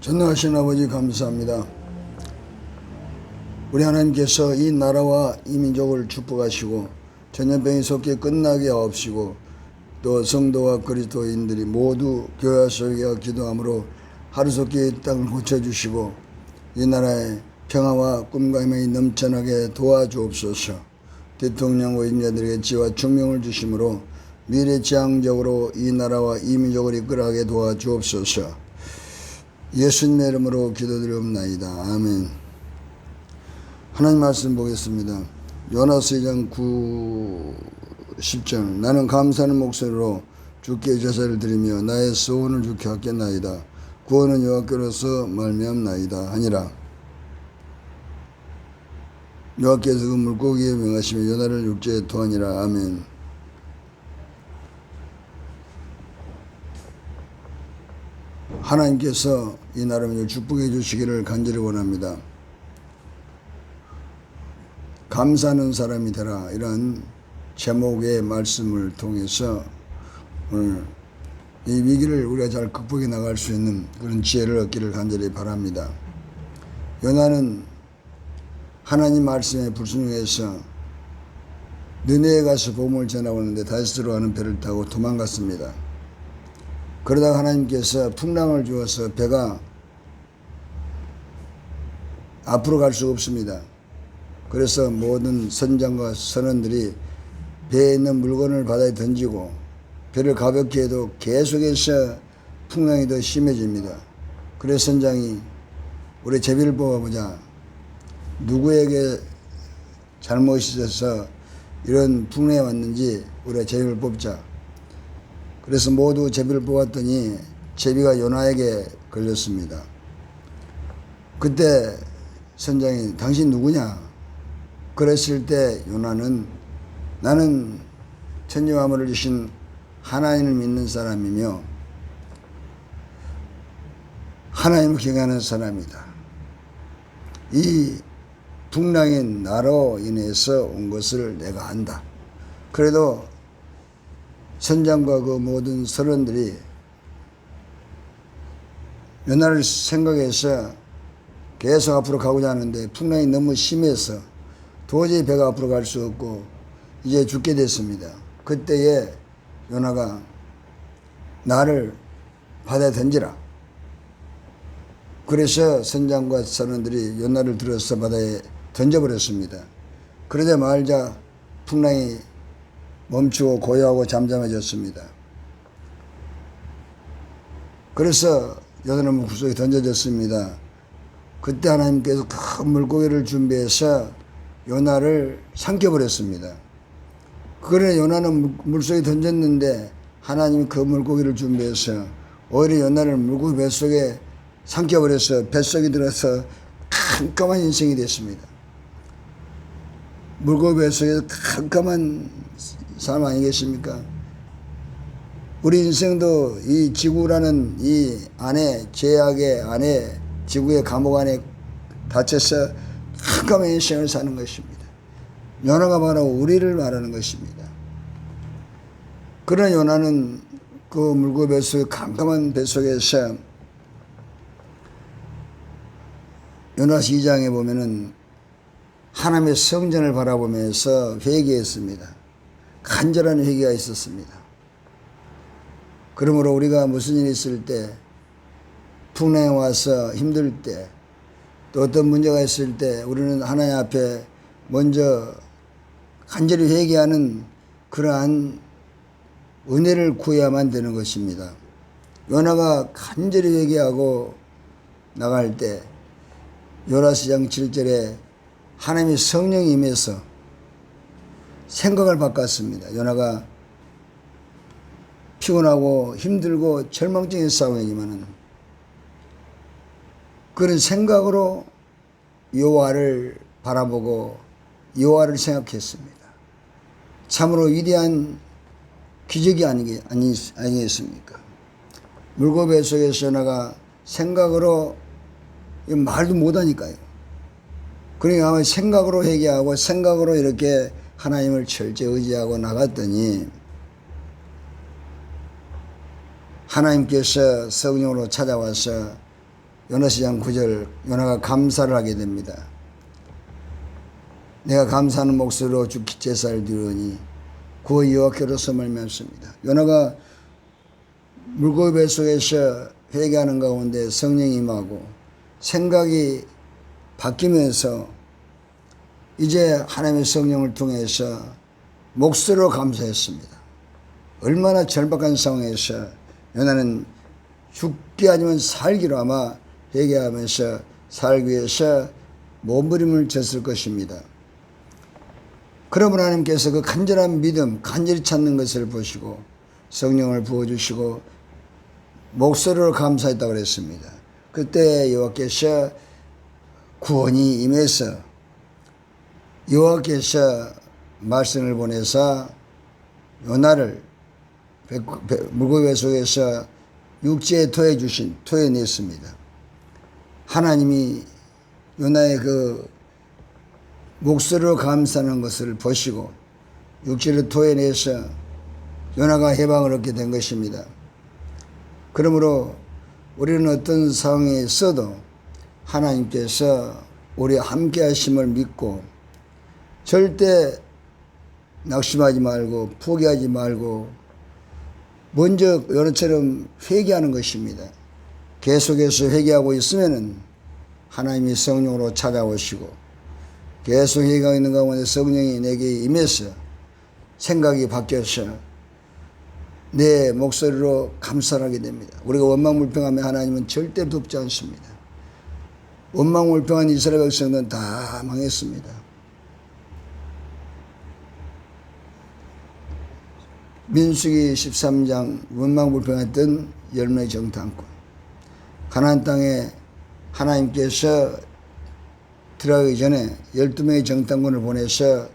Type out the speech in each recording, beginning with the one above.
전능하신 아버지 감사합니다. 우리 하나님께서 이 나라와 이 민족을 축복하시고 전염병이 속히 끝나게 하옵시고 또 성도와 그리스도인들이 모두 교회 속에 기도함으로 하루속히 이 땅을 고쳐주시고 이 나라의 평화와 꿈과 희망이 넘쳐나게 도와주옵소서. 대통령과 임자들에게 지혜와 총명을 주심으로 미래지향적으로 이 나라와 이 민족을 이끌어가게 도와주옵소서. 예수님의 이름으로 기도드리옵나이다. 아멘. 하나님 말씀 보겠습니다. 요나서 2장 9, 10절. 나는 감사하는 목소리로 주께 제사를 드리며 나의 소원을 주께 아꼈나이다. 구원은 여호와께로서 말미암나이다 하니라. 여호와께서 그 물고기에 명하시며 요나를 육지에 토하니라. 아멘. 하나님께서 이 나라를 축복해 주시기를 간절히 원합니다. 감사하는 사람이 되라, 이런 제목의 말씀을 통해서 오늘 이 위기를 우리가 잘 극복해 나갈 수 있는 그런 지혜를 얻기를 간절히 바랍니다. 요나는 하나님 말씀에 불순종해서 느네에 가서 복음을 전하고 있는데 다시스로 가는 배를 타고 도망갔습니다. 그러다가 하나님께서 풍랑을 주어서 배가 앞으로 갈 수가 없습니다. 그래서 모든 선장과 선원들이 배에 있는 물건을 바다에 던지고 배를 가볍게 해도 계속해서 풍랑이 더 심해집니다. 그래서 선장이 우리 제비를 뽑아보자. 누구에게 잘못이 있어서 이런 풍랑이 왔는지 우리가 제비를 뽑자. 그래서 모두 제비를 뽑았더니 제비가 요나에게 걸렸습니다. 그때 선장이 당신 누구냐? 그랬을 때 요나는 나는 천지와 만물을 주신 하나님을 믿는 사람이며 하나님을 경외하는 사람이다. 이 풍랑이 나로 인해서 온 것을 내가 안다. 그래도 선장과 그 모든 선원들이 요나를 생각해서 계속 앞으로 가고자 하는데 풍랑이 너무 심해서 도저히 배가 앞으로 갈 수 없고 이제 죽게 됐습니다. 그때에 요나가 나를 바다에 던지라. 그래서 선장과 선원들이 요나를 들어서 바다에 던져버렸습니다. 그러자 말자 풍랑이 멈추고 고요하고 잠잠해졌습니다. 그래서 요나는 물속에 던져졌습니다. 그때 하나님께서 큰 물고기를 준비해서 요나를 삼켜버렸습니다. 그러나 요나는 물속에 던졌는데 하나님이 그 물고기를 준비해서 오히려 요나를 물고기 뱃속에 삼켜버려서 뱃속에 들어서 깜깜한 인생이 됐습니다. 물고기 뱃속에서 깜깜한 사람 아니겠습니까? 우리 인생도 이 지구라는 이 안에, 죄악의 안에, 지구의 감옥 안에 닫혀서 깜깜한 인생을 사는 것입니다. 요나가 바로 우리를 말하는 것입니다. 그러나 요나는 그 물고기 뱃속의 깜깜한 뱃속에서 요나서 2장에 보면은 하나님의 성전을 바라보면서 회개했습니다. 간절한 회개가 있었습니다. 그러므로 우리가 무슨 일이 있을 때, 풍랑에 와서 힘들 때, 또 어떤 문제가 있을 때 우리는 하나님 앞에 먼저 간절히 회개하는 그러한 은혜를 구해야만 되는 것입니다. 요나가 간절히 회개하고 나갈 때 요나서 2장 7절에 하나님의 성령이 임해서 생각을 바꿨습니다. 요나가 피곤하고 힘들고 절망적인 상황이지만은 그런 생각으로 여호와를 바라보고 여호와를 생각했습니다. 참으로 위대한 기적이 아니겠습니까? 물고기 뱃속에서 요나가 생각으로 말도 못하니까요. 그러니까 생각으로 회개하고 생각으로 이렇게 하나님을 철저히 의지하고 나갔더니 하나님께서 성령으로 찾아와서 요나서 9절 요나가 감사를 하게 됩니다. 내가 감사하는 목소리로 주께 제사를 드리니 구원 여호와께로서 말미암습니다. 요나가 물고기 뱃속에서 회개하는 가운데 성령이 임하고 생각이 바뀌면서 이제 하나님의 성령을 통해서 목소리로 감사했습니다. 얼마나 절박한 상황에서 요나는 죽기 아니면 살기로 아마 회개하면서 살기 위해서 몸부림을 쳤을 것입니다. 그러면 하나님께서 그 간절한 믿음, 간절히 찾는 것을 보시고 성령을 부어주시고 목소리로 감사했다고 그랬습니다. 그때 여호와께서 구원이 임해서 여호와께서 말씀을 보내사 요나를 물고기 뱃속에서 육지에 토해냈습니다. 하나님이 요나의 그 목소리로 감사하는 것을 보시고 육지를 토해내서 요나가 해방을 얻게 된 것입니다. 그러므로 우리는 어떤 상황에 있어도 하나님께서 우리와 함께 하심을 믿고 절대 낙심하지 말고 포기하지 말고 먼저 요나처럼 회개하는 것입니다. 계속해서 회개하고 있으면은 하나님이 성령으로 찾아오시고 계속 회개하고 있는 가운데 성령이 내게 임해서 생각이 바뀌어서 내 목소리로 감사하게 됩니다. 우리가 원망불평하면 하나님은 절대 돕지 않습니다. 원망불평한 이스라엘 백성들은 다 망했습니다. 민수기 13장 원망불평했던 열매의 정탐꾼. 가나안 땅에 하나님께서 들어가기 전에 12명의 정탐꾼을 보내서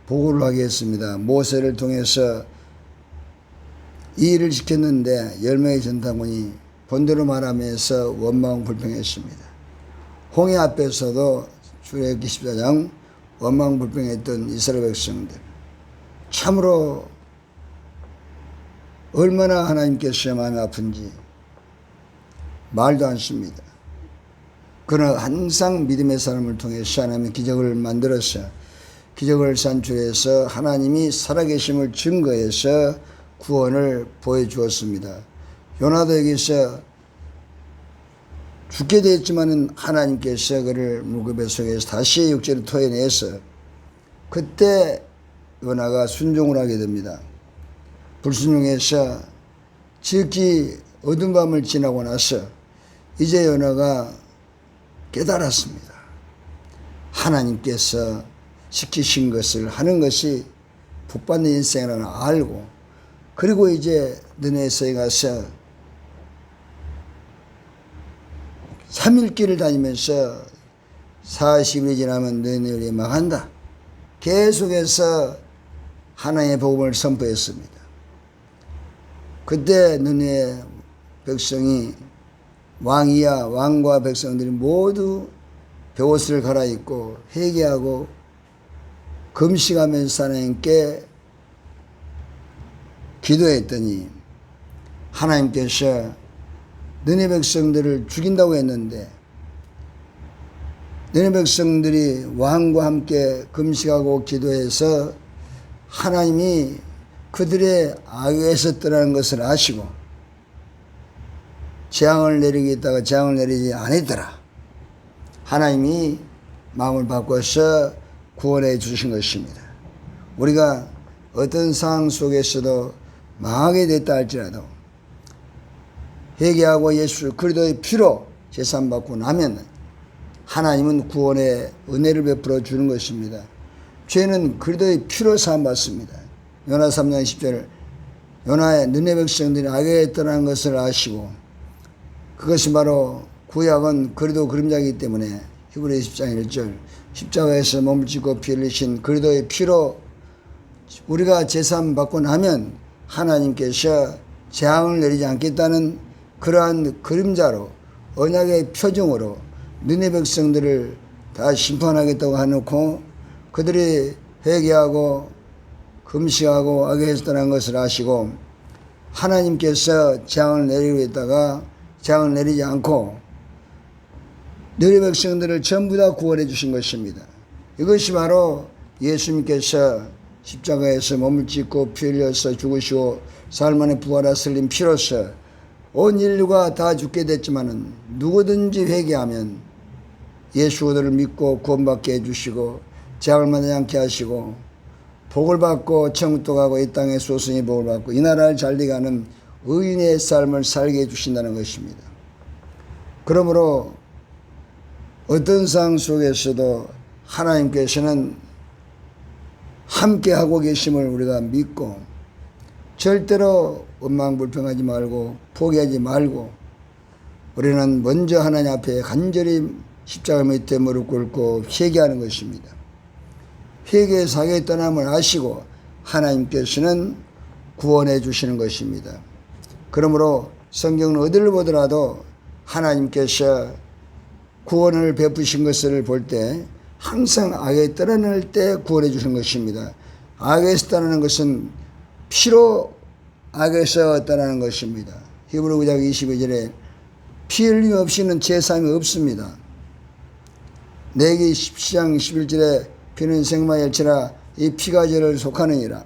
보고를 하게 했습니다. 모세를 통해서 이 일을 시켰는데 10명의 정탐꾼이 본대로 말하면서 원망불평했습니다. 홍해 앞에서도 출애굽기 14장 원망불평했던 이스라엘 백성들. 참으로 얼마나 하나님께서 마음이 아픈지 말도 않습니다. 그러나 항상 믿음의 사람을 통해서 하나님의 기적을 만들어서 기적을 산출해서 하나님이 살아계심을 증거해서 구원을 보여주었습니다. 요나도 여기서 죽게 되었지만은 하나님께서 그를 물고기 뱃속에서 다시 육지로 토해내서 그때 요나가 순종을 하게 됩니다. 불순종해서 지극히 어두운 밤을 지나고 나서 이제 요나가 깨달았습니다. 하나님께서 시키신 것을 하는 것이 복받는 인생이라는 걸 알고 그리고 이제 느네웨에 가서 3일 길을 다니면서 40일이 지나면 느네웨에 망한다. 계속해서 하나님의 복음을 선포했습니다. 그때 느네웨 백성이 왕과 백성들이 모두 베옷을 갈아입고 회개하고 금식하면서 하나님께 기도했더니 하나님께서 느네웨 백성들을 죽인다고 했는데 느네웨 백성들이 왕과 함께 금식하고 기도해서 하나님이 그들의 악에서 떠나는 것을 아시고 재앙을 내리겠다가 재앙을 내리지 않았더라. 하나님이 마음을 바꿔서 구원해 주신 것입니다. 우리가 어떤 상황 속에서도 망하게 됐다 할지라도 회개하고 예수 그리스도의 피로 제사받고 나면 하나님은 구원의 은혜를 베풀어 주는 것입니다. 죄는 그리스도의 피로 사함받습니다. 요나 3장 10절 요나의 느네웨 백성들이 악에 떠나는 것을 아시고 그것이 바로 구약은 그리스도 그림자이기 때문에 히브리 10장 1절 십자가에서 몸을 찢고 피 흘리신 그리스도의 피로 우리가 제사함 받고 나면 하나님께서 재앙을 내리지 않겠다는 그러한 그림자로 언약의 표정으로 느네웨 백성들을 다 심판하겠다고 해놓고 그들이 회개하고 금식하고 악에서 떠난 것을 아시고 하나님께서 재앙을 내리고 있다가 재앙을 내리지 않고 너희 백성들을 전부 다 구원해 주신 것입니다. 이것이 바로 예수님께서 십자가에서 몸을 찢고 피 흘려서 죽으시고 사흘 만에 부활하실린 피로서 온 인류가 다 죽게 됐지만은 누구든지 회개하면 예수 그들을 믿고 구원받게 해주시고 재앙을 만나지 않게 하시고 복을 받고 천국도 가고 이 땅에 소승의 복을 받고 이 나라를 잘되게 하는 의인의 삶을 살게 해주신다는 것입니다. 그러므로 어떤 상황 속에서도 하나님께서는 함께 하고 계심을 우리가 믿고 절대로 원망불평하지 말고 포기하지 말고 우리는 먼저 하나님 앞에 간절히 십자가 밑에 무릎 꿇고 회개하는 것입니다. 회개해서 하게 떠남을 아시고 하나님께서는 구원해 주시는 것입니다. 그러므로 성경은 어디를 보더라도 하나님께서 구원을 베푸신 것을 볼 때 항상 악에 떠나는 때 구원해 주시는 것입니다. 악에서 떠나는 것은 피로 악에서 떠나는 것입니다. 히브리 9장 22절에 피 흘림 없이는 제사함이 없습니다. 내기 10장 11절에 피는 생마의 일치라 이 피가 죄를 속하느니라.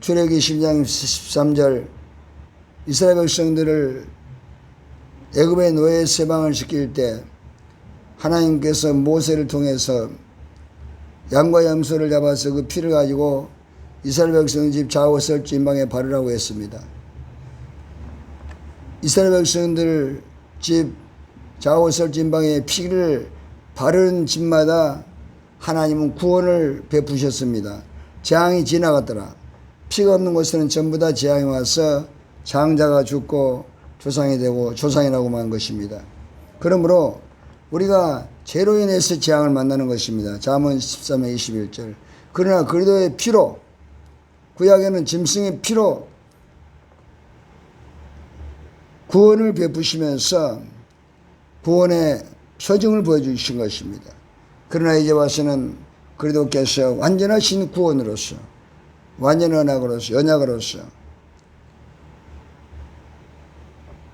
출애굽기 10장 13절 이스라엘 백성들을 애굽의 노예에서 해방을 시킬 때 하나님께서 모세를 통해서 양과 염소를 잡아서 그 피를 가지고 이스라엘 백성 집 좌우 설주 인방에 바르라고 했습니다. 이스라엘 백성들 집 좌우 설주 인방에 피를 바르는 집마다 하나님은 구원을 베푸셨습니다. 재앙이 지나갔더라. 피가 없는 곳에는 전부 다 재앙이 와서 장자가 죽고 조상이 되고 조상이라고 만 것입니다. 그러므로 우리가 죄로 인해서 재앙을 만나는 것입니다. 잠언 13장 21절. 그러나 그리스도의 피로 구약에는 짐승의 피로 구원을 베푸시면서 구원의 표징을 보여주신 것입니다. 그러나 이제 와서는 그리스도께서 완전하신 구원으로서 완전한 언약으로서 연약으로서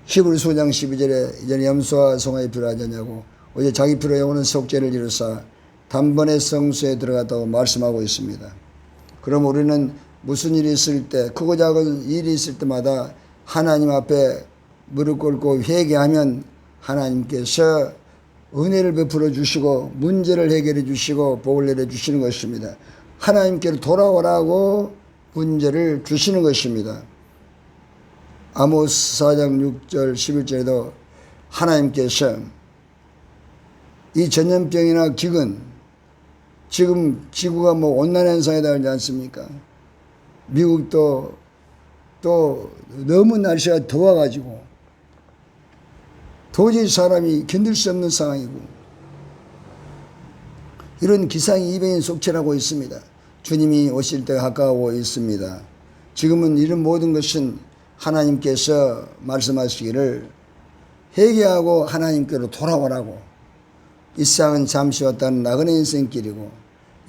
히브리서 5장 12절에 이제는 염소와 송아지 피로 하지 않냐고 오직 자기 피로 영원한 속죄를 이루사 단번에 성소에 들어갔다고 말씀하고 있습니다. 그럼 우리는 무슨 일이 있을 때 크고 작은 일이 있을 때마다 하나님 앞에 무릎 꿇고 회개하면 하나님께서 은혜를 베풀어 주시고 문제를 해결해 주시고 복을 내려 주시는 것입니다. 하나님께로 돌아오라고 문제를 주시는 것입니다. 아모스 4장 6절 11절에도 하나님께서 이 전염병이나 기근 지금 지구가 뭐 온난현상에 달지 않습니까? 미국도 또 너무 날씨가 더워가지고 도저히 사람이 견딜 수 없는 상황이고 이런 기상이변이 속출하고 있습니다. 주님이 오실 때가 가까워 있습니다. 지금은 이런 모든 것은 하나님께서 말씀하시기를 회개하고 하나님께로 돌아오라고 이 세상은 잠시 왔다는 나그네 인생길이고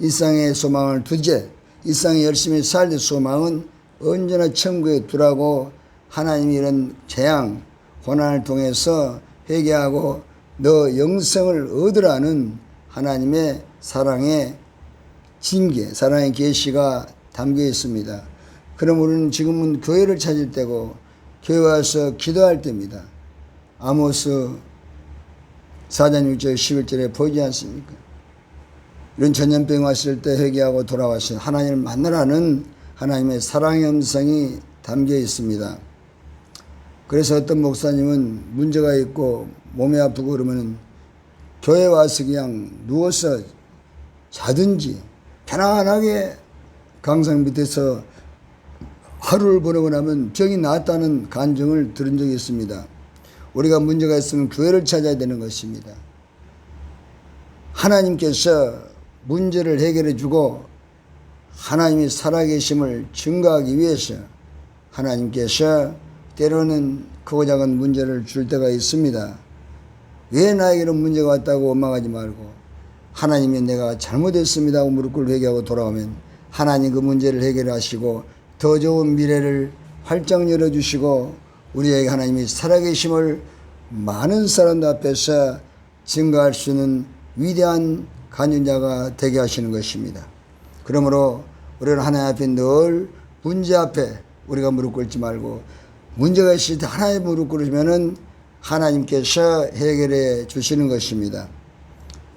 이 세상의 소망을 두제 이 세상에 열심히 살 소망은 언제나 천국에 두라고 하나님이 이런 재앙 고난을 통해서 회개하고 너 영생을 얻으라는 하나님의 사랑의 징계 사랑의 계시가 담겨 있습니다. 그럼 우리는 지금은 교회를 찾을 때고 교회 와서 기도할 때입니다. 아모스 4장 6절 11절에 보이지 않습니까? 이런 전염병 왔을 때 회개하고 돌아와서 하나님을 만나라는 하나님의 사랑의 음성이 담겨 있습니다. 그래서 어떤 목사님은 문제가 있고 몸이 아프고 그러면 교회 와서 그냥 누워서 자든지 편안하게 강상 밑에서 하루를 보내고 나면 병이 나았다는 간증을 들은 적이 있습니다. 우리가 문제가 있으면 교회를 찾아야 되는 것입니다. 하나님께서 문제를 해결해 주고 하나님이 살아계심을 증거하기 위해서 하나님께서 때로는 크고 작은 문제를 줄 때가 있습니다. 왜 나에게는 문제가 왔다고 원망하지 말고 하나님이 내가 잘못했습니다 하고 무릎 꿇고 회개하고 돌아오면 하나님 그 문제를 해결하시고 더 좋은 미래를 활짝 열어주시고 우리에게 하나님이 살아계심을 많은 사람들 앞에서 증가할 수 있는 위대한 간증자가 되게 하시는 것입니다. 그러므로 우리는 하나님 앞에 늘 문제 앞에 우리가 무릎 꿇지 말고 문제가 있을 때 하나님 무릎 꿇으면은 하나님께서 해결해 주시는 것입니다.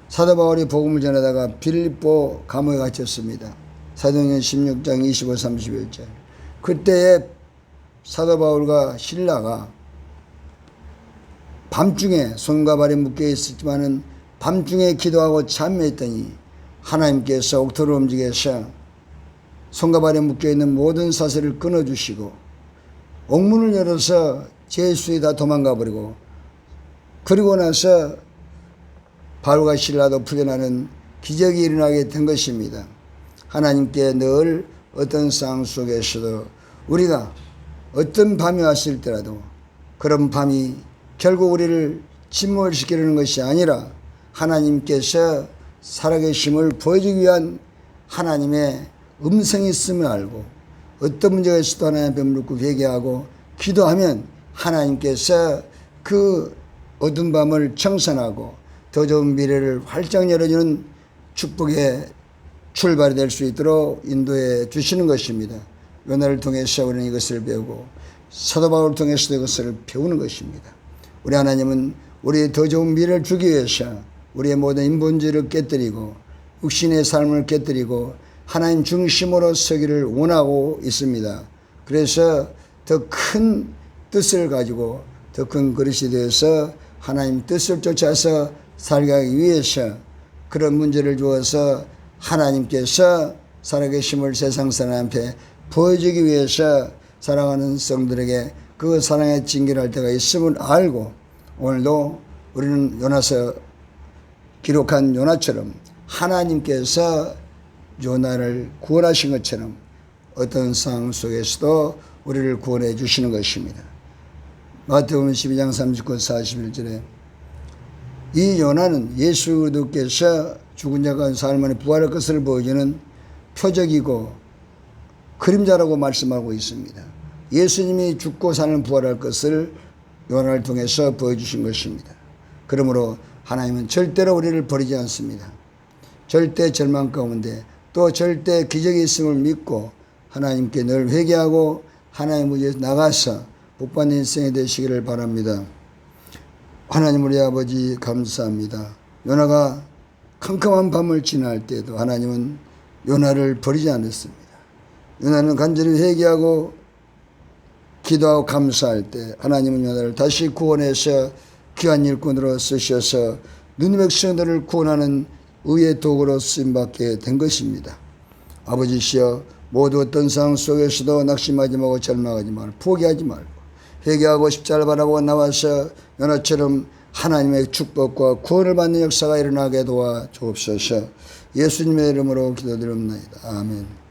사도 바울이 복음을 전하다가 빌립보 감옥에 갇혔습니다. 사도행전 16장 25, 31절. 그때에 사도 바울과 신라가 밤중에 손과 발에 묶여 있었지만은 밤중에 기도하고 참여했더니 하나님께서 옥토를 움직여서 손과 발에 묶여 있는 모든 사슬을 끊어주시고 옥문을 열어서 제수에 다 도망가 버리고 그리고 나서 바울과 신라도 풀려나는 기적이 일어나게 된 것입니다. 하나님께 늘 어떤 상황 속에서도 우리가 어떤 밤이 왔을 때라도 그런 밤이 결국 우리를 침몰시키려는 것이 아니라 하나님께서 살아계심을 보여주기 위한 하나님의 음성이 있음을 알고 어떤 문제가 있어도 하나님 앞에 무릎 꿇고 회개하고 기도하면 하나님께서 그 어두운 밤을 청산하고 더 좋은 미래를 활짝 열어주는 축복의 출발이 될 수 있도록 인도해 주시는 것입니다. 요나를 통해서 우리는 이것을 배우고 사도 바울을 통해서도 이것을 배우는 것입니다. 우리 하나님은 우리의 더 좋은 미래를 주기 위해서 우리의 모든 인본주의를 깨뜨리고 육신의 삶을 깨뜨리고 하나님 중심으로 서기를 원하고 있습니다. 그래서 더 큰 뜻을 가지고 더 큰 그릇이 되어서 하나님 뜻을 쫓아서 살기 위해서 그런 문제를 주어서 하나님께서 살아계심을 세상 사람한테 보여주기 위해서 사랑하는 성들에게 그 사랑의 징계를 할 때가 있음을 알고 오늘도 우리는 요나서 기록한 요나처럼 하나님께서 요나를 구원하신 것처럼 어떤 상황 속에서도 우리를 구원해 주시는 것입니다. 마태복음 12장 39, 41절에 이 요나는 예수 그리스도께서 죽은 자가 사흘 만에 부활할 것을 보여주는 표적이고 그림자라고 말씀하고 있습니다. 예수님이 죽고 사는 부활할 것을 요나를 통해서 보여주신 것입니다. 그러므로 하나님은 절대로 우리를 버리지 않습니다. 절대 절망 가운데 또 절대 기적이 있음을 믿고 하나님께 늘 회개하고 하나님 의지에서 나가서 복받는 인생이 되시기를 바랍니다. 하나님 우리 아버지 감사합니다. 요나가 캄캄한 밤을 지날 때도 하나님은 요나를 버리지 않았습니다. 요나는 간절히 회개하고 기도하고 감사할 때 하나님은 요나를 다시 구원해서 귀한 일꾼으로 쓰셔서 눈의 백성들을 구원하는 의의 도구로 쓰임받게 된 것입니다. 아버지시여 모두 어떤 상황 속에서도 낙심하지 말고 절망하지 말고 포기하지 말고 회개하고 십자가를 바라보고 나와서 요나처럼 하나님의 축복과 구원을 받는 역사가 일어나게 도와 주옵소서. 예수님의 이름으로 기도드립니다. 아멘.